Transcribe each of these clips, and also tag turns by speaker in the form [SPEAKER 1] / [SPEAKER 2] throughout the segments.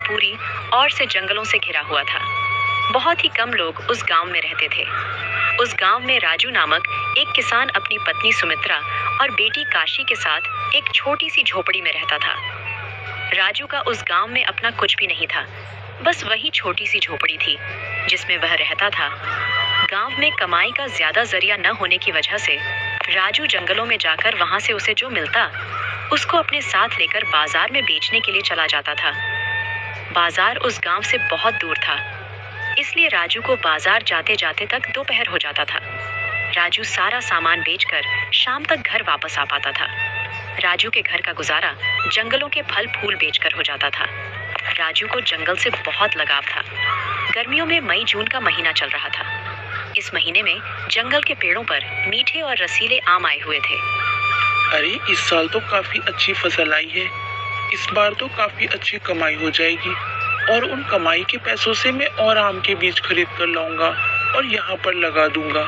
[SPEAKER 1] पूरी ओर से जंगलों से घिरा हुआ था। बहुत ही कम लोग उस गांव में रहते थे। उस गांव में राजू नामक एक किसान अपनी पत्नी सुमित्रा और बेटी काशी के साथ एक छोटी सी झोपड़ी में रहता था। राजू का उस गांव में अपना कुछ भी नहीं था, बस वही छोटी सी झोपड़ी थी जिसमें वह रहता था। गांव में कमाई का ज्यादा जरिया न होने की वजह से राजू जंगलों में जाकर वहां से उसे जो मिलता उसको अपने साथ लेकर बाजार में बेचने के लिए चला जाता था। बाजार उस गांव से बहुत दूर था, इसलिए राजू को बाजार जाते जाते तक दोपहर हो जाता था। राजू सारा सामान बेचकर शाम तक घर वापस आ पाता था। राजू के घर का गुजारा जंगलों के फल फूल बेचकर हो जाता था। राजू को जंगल से बहुत लगाव था। गर्मियों में मई जून का महीना चल रहा था। इस महीने में जंगल के पेड़ों पर मीठे और रसीले आम आए हुए थे।
[SPEAKER 2] अरे इस साल तो काफी अच्छी फसल आई है। इस बार तो काफी अच्छी कमाई हो जाएगी और उन कमाई के पैसों से मैं और आम के बीज खरीद कर लाऊंगा और यहाँ पर लगा दूंगा,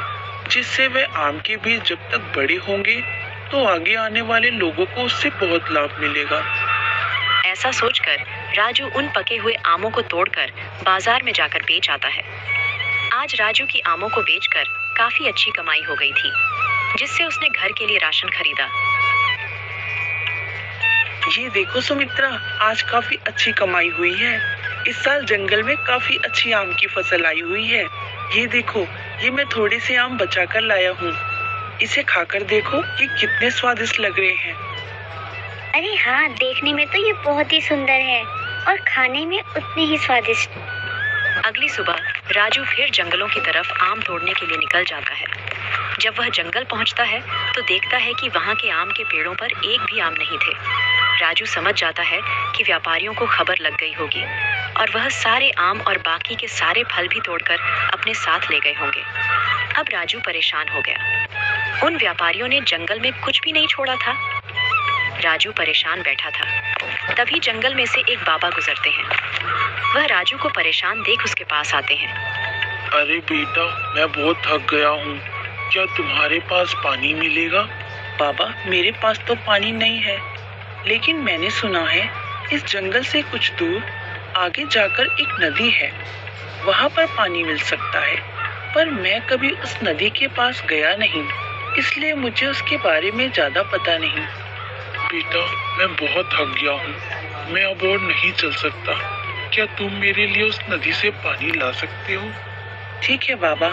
[SPEAKER 2] जिससे वह आम के बीज जब तक बड़े होंगे तो आगे आने वाले लोगों को उससे बहुत लाभ मिलेगा।
[SPEAKER 1] ऐसा सोचकर राजू उन पके हुए आमों को तोड़कर बाजार में जाकर बेच आता है। आज राजू की आमों को बेचकर काफी अच्छी कमाई हो गई थी, जिससे उसने घर के लिए राशन खरीदा।
[SPEAKER 2] ये देखो सुमित्रा, आज काफी अच्छी कमाई हुई है। इस साल जंगल में काफी अच्छी आम की फसल आई हुई है। ये देखो, ये मैं थोड़े से आम बचा कर लाया हूँ। इसे खाकर देखो, ये कितने स्वादिष्ट लग रहे हैं।
[SPEAKER 3] अरे हाँ, देखने में तो ये बहुत ही सुंदर है और खाने में उतने ही स्वादिष्ट।
[SPEAKER 1] अगली सुबह राजू फिर जंगलों की तरफ आम तोड़ने के लिए निकल जाता है। जब वह जंगल पहुंचता है तो देखता है कि वहां के आम के पेड़ों पर एक भी आम नहीं थे। राजू समझ जाता है कि व्यापारियों को खबर लग गई होगी और वह सारे आम और बाकी के सारे फल भी तोड़कर अपने साथ ले गए होंगे। अब राजू परेशान हो गया। उन व्यापारियों ने जंगल में कुछ भी नहीं छोड़ा था। राजू परेशान बैठा था। तभी जंगल में से एक बाबा गुजरते हैं। वह राजू को परेशान देख उसके पास आते हैं।
[SPEAKER 2] अरे बेटा, मैं बहुत थक गया हूँ। क्या तुम्हारे पास पानी मिलेगा? बाबा, मेरे पास तो पानी नहीं है, लेकिन मैंने सुना है इस जंगल से कुछ दूर आगे जाकर एक नदी है, वहाँ पर पानी मिल सकता है। पर मैं कभी उस नदी के पास गया नहीं, इसलिए मुझे उसके बारे में ज्यादा पता नहीं। बेटा, मैं बहुत थक गया हूँ, मैं अब और नहीं चल सकता। क्या तुम मेरे लिए उस नदी से पानी ला सकते हो? ठीक है बाबा,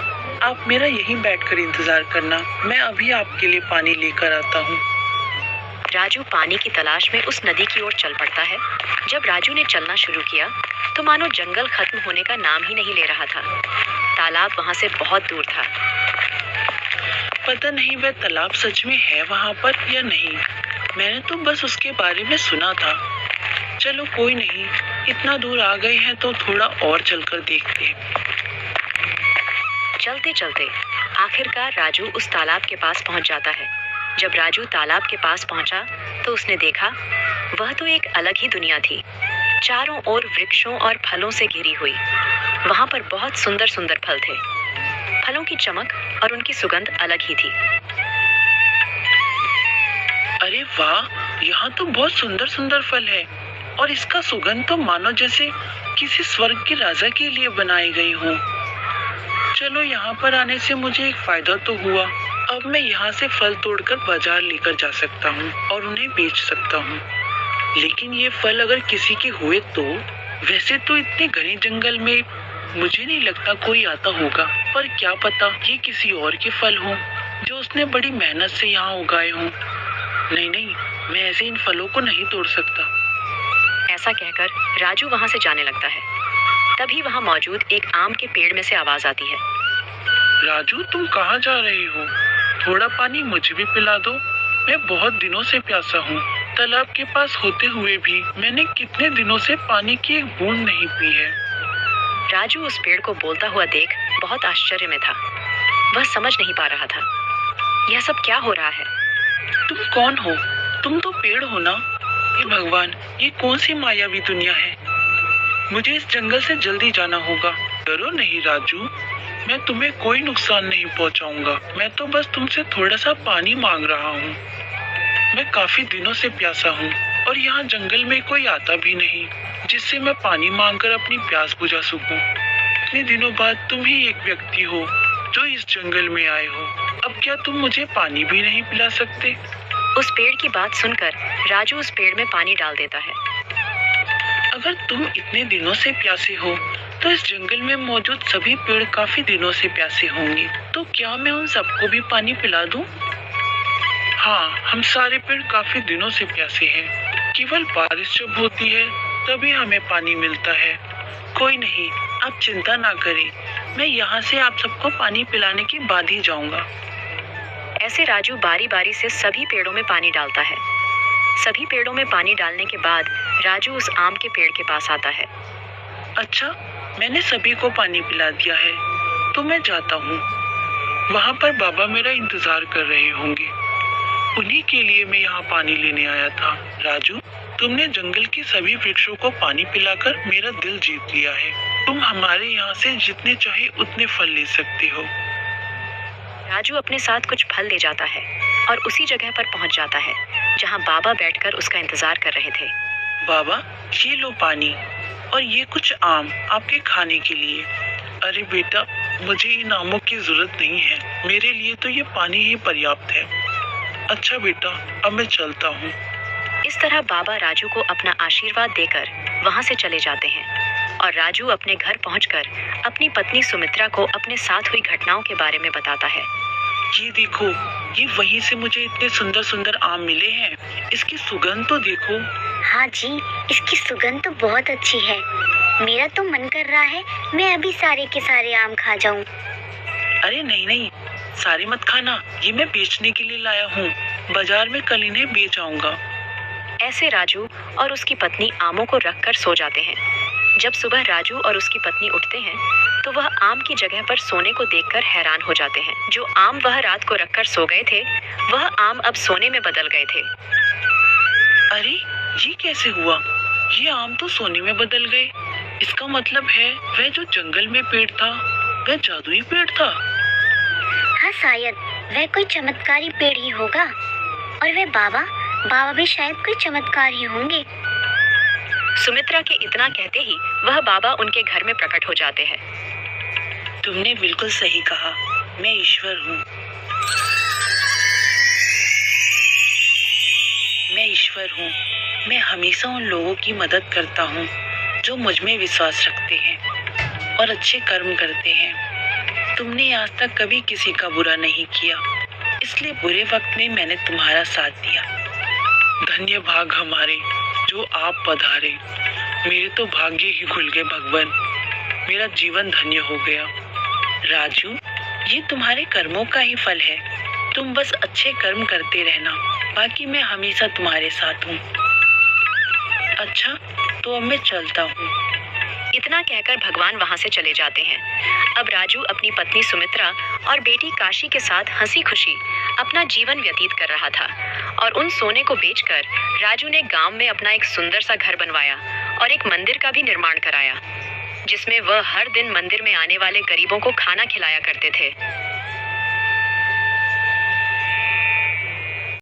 [SPEAKER 2] आप मेरा यहीं बैठकर इंतजार करना, मैं अभी आपके लिए पानी लेकर आता हूँ।
[SPEAKER 1] राजू पानी की तलाश में उस नदी की ओर चल पड़ता है। जब राजू ने चलना शुरू किया तो मानो जंगल खत्म होने का नाम ही नहीं ले रहा था। तालाब वहाँ से बहुत दूर था।
[SPEAKER 2] पता नहीं वह तालाब सच में है वहाँ पर या नहीं, मैंने तो बस उसके बारे में सुना था। चलो कोई नहीं, इतना दूर आ गए हैं तो थोड़ा और चलकर देखते हैं।
[SPEAKER 1] चलते चलते आखिरकार राजू उस तालाब के पास पहुंच जाता है। जब राजू तालाब के पास पहुंचा तो उसने देखा वह तो एक अलग ही दुनिया थी। चारों ओर वृक्षों और फलों से घिरी हुई। वहां पर बहुत सुंदर सुंदर फल थे। फलों की चमक और उनकी सुगंध अलग ही थी।
[SPEAKER 2] अरे वाह, यहाँ तो बहुत सुंदर सुंदर फल है और इसका सुगंध तो मानो जैसे किसी स्वर्ग के राजा के लिए बनाई गई हो। चलो, यहाँ पर आने से मुझे एक फायदा तो हुआ। अब मैं यहाँ से फल तोड़कर बाजार लेकर जा सकता हूँ और उन्हें बेच सकता हूँ। लेकिन ये फल अगर किसी के हुए तो वैसे तो इतने घने जंगल में मुझे नहीं लगता कोई आता होगा, पर क्या पता ये किसी और के फल हों जो उसने बड़ी मेहनत से यहाँ उगाए हों। नहीं नहीं, मैं ऐसे इन फलों को नहीं तोड़ सकता।
[SPEAKER 1] ऐसा कहकर राजू वहां से जाने लगता है। तभी वहां मौजूद एक आम के पेड़ में से आवाज आती है।
[SPEAKER 2] राजू, तुम कहाँ जा रहे हो? थोड़ा पानी मुझे भी पिला दो, मैं बहुत दिनों से प्यासा हूँ। तालाब के पास होते हुए भी मैंने कितने दिनों से पानी की एक बूंद नहीं पी है।
[SPEAKER 1] राजू उस पेड़ को बोलता हुआ देख बहुत आश्चर्य में था। वह समझ नहीं पा रहा था यह सब क्या हो रहा है।
[SPEAKER 2] तुम कौन हो? तुम तो पेड़ हो ना? हे भगवान, ये कौन सी मायावी दुनिया है? मुझे इस जंगल से जल्दी जाना होगा। डरो नहीं राजू, मैं तुम्हें कोई नुकसान नहीं पहुंचाऊंगा। मैं तो बस तुमसे थोड़ा सा पानी मांग रहा हूँ। मैं काफी दिनों से प्यासा हूँ और यहाँ जंगल में कोई आता भी नहीं जिससे मैं पानी मांगकर अपनी प्यास बुझा सकूं। इतने दिनों बाद तुम ही एक व्यक्ति हो जो इस जंगल में आए हो। अब क्या तुम मुझे पानी भी नहीं पिला सकते?
[SPEAKER 1] उस पेड़ की बात सुनकर राजू उस पेड़ में पानी डाल देता है।
[SPEAKER 2] अगर तुम इतने दिनों से प्यासे हो तो इस जंगल में मौजूद सभी पेड़ काफी दिनों से प्यासे होंगे, तो क्या मैं उन सबको भी पानी पिला दूं? हाँ, हम सारे पेड़ काफी दिनों से प्यासे हैं। केवल बारिश जब होती है तभी हमें पानी मिलता है। कोई नहीं, आप चिंता ना करें, मैं यहाँ से आप सबको पानी पिलाने के बाद ही जाऊंगा।
[SPEAKER 1] ऐसे राजू बारी बारी से सभी पेड़ों में पानी डालता है। सभी पेड़ों में पानी डालने के बाद राजू उस आम के पेड़ के पास आता है।
[SPEAKER 2] अच्छा, मैंने सभी को पानी पिला दिया है, तो मैं जाता हूँ। वहाँ पर बाबा मेरा इंतजार कर रहे होंगे, उन्हीं के लिए मैं यहाँ पानी लेने आया था। राजू, तुमने जंगल के सभी वृक्षों को पानी पिलाकर मेरा दिल जीत लिया है। तुम हमारे यहाँ से जितने चाहे उतने फल ले सकते हो।
[SPEAKER 1] राजू अपने साथ कुछ फल ले जाता है और उसी जगह पर पहुंच जाता है जहां बाबा बैठकर उसका इंतजार कर रहे थे।
[SPEAKER 2] बाबा, ये लो पानी और ये कुछ आम आपके खाने के लिए। अरे बेटा, मुझे इन आमों की जरूरत नहीं है, मेरे लिए तो ये पानी ही पर्याप्त है। अच्छा बेटा, अब मैं चलता हूँ।
[SPEAKER 1] इस तरह बाबा राजू को अपना आशीर्वाद देकर वहां से चले जाते हैं और राजू अपने घर पहुंचकर अपनी पत्नी सुमित्रा को अपने साथ हुई घटनाओं के बारे में बताता है।
[SPEAKER 2] ये देखो, ये वहीं से मुझे इतने सुंदर सुंदर आम मिले हैं। इसकी सुगंध तो देखो।
[SPEAKER 3] हाँ जी, इसकी सुगंध तो बहुत अच्छी है। मेरा तो मन कर रहा है मैं अभी सारे के सारे आम खा जाऊं।
[SPEAKER 2] अरे नहीं नहीं, सारे मत खाना, ये मैं बेचने के लिए लाया हूँ। बाजार में कल इन्हें बेच आऊंगा।
[SPEAKER 1] ऐसे राजू और उसकी पत्नी आमों को रखकर सो जाते हैं। जब सुबह राजू और उसकी पत्नी उठते हैं तो वह आम की जगह पर सोने को देखकर हैरान हो जाते हैं। जो आम वह रात को रखकर सो गए थे, वह आम अब सोने में बदल गए थे।
[SPEAKER 2] अरे, ये कैसे हुआ? ये आम तो सोने में बदल गए। इसका मतलब है वह जो जंगल में पेड़ था, वह जादुई पेड़ था।
[SPEAKER 3] हाँ, शायद वह कोई चमत्कारी पेड़ ही होगा और वह बाबा भी शायद कोई चमत्कार ही होंगे।
[SPEAKER 1] सुमित्रा के इतना कहते ही वह बाबा उनके घर में प्रकट हो जाते हैं।
[SPEAKER 2] तुमने बिल्कुल सही कहा, मैं ईश्वर हूँ। मैं ईश्वर हूँ। मैं हमेशा उन लोगों की मदद करता हूँ जो मुझ में विश्वास रखते हैं और अच्छे कर्म करते हैं। तुमने आज तक कभी किसी का बुरा नहीं किया, इसलिए बुरे वक्त में मैंने तुम्हारा साथ दिया। धन्य भाग हमारे जो आप पधारे। मेरे तो भाग्य ही खुल गए भगवान, मेरा जीवन धन्य हो गया। राजू, ये तुम्हारे कर्मों का ही फल है। तुम बस अच्छे कर्म करते रहना, बाकी मैं हमेशा तुम्हारे साथ हूँ। अच्छा, तो अब मैं चलता हूँ।
[SPEAKER 1] इतना कहकर भगवान वहां से चले जाते हैं। अब राजू अपनी पत्नी सुमित्रा और बेटी काशी के साथ हंसी खुशी अपना जीवन व्यतीत कर रहा था और उन सोने को बेचकर राजू ने गांव में अपना एक सुंदर सा घर बनवाया और एक मंदिर का भी निर्माण कराया, जिसमें वह हर दिन मंदिर में आने वाले गरीबों को खाना खिलाया करते थे।